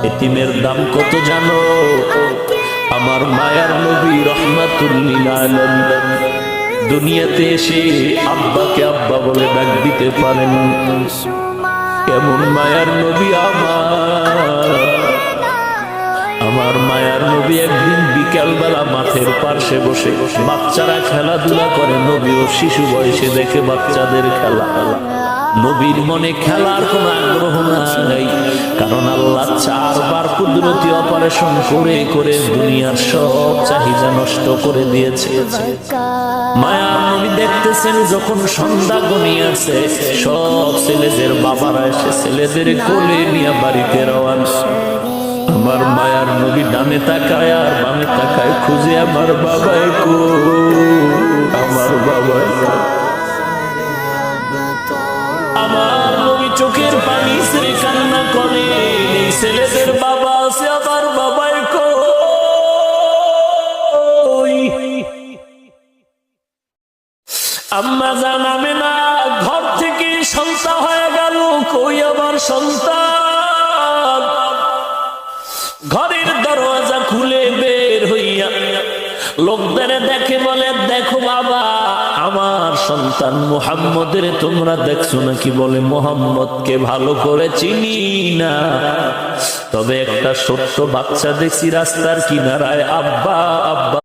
এতিমের দাম কত জানো? আমার মায়ার নবী রাহমাতুল লিল আলামিন দুনিয়াতে এসে আব্বাকে আব্বা বলে ডাক দিতে পারেন। কেমন মায়ার নবী আমার মায়ার নবী একদিন বিকালবেলা মাঠের পার্শ্বে বসে বাচ্চারা খেলাধুলা করে, নবীও শিশু বয়সে দেখে বাচ্চাদের খেলা। নবীর মনে খেলার কোনো আগ্রহ নাই, কারণ আল্লাহ 4 বার কুদরতি অপারেশন করে করে দুনিয়ার সব চাহিদা নষ্ট করে দিয়েছে। মায়ার নবী দেখতেছেন যখন সন্ধ্যা ঘনিয়েছে সব ছেলেদের বাবারা এসে ছেলেদের কোলে নিয়ে বাড়িতে রওনা। আমার মায়ার নবী ডানে তাকায় আর বামে তাকায়, খুঁজে আমার বাবাই কো, আমার বাবাই। আমার নবী চোখের পানি ছেড়ে কান্না করে, এই ছেলেদের বাবা আছে, আমার বাবাই কো। আম্মা জান আমেনা ঘর থেকে সন্তান হয়ে গেল, কই আমার সন্তান? ঘরের দরজা খুলে বের হইয়া লোকদের দেখে বলে, দেখো বাবা আমার সন্তান মুহাম্মদের তোমরা দেখছো নাকি? বলে মুহাম্মদকে ভালো করে চিনি না, তবে একটা ছোট্ট বাচ্চা দেখছি রাস্তার কিনারায়, আব্বা আব্বা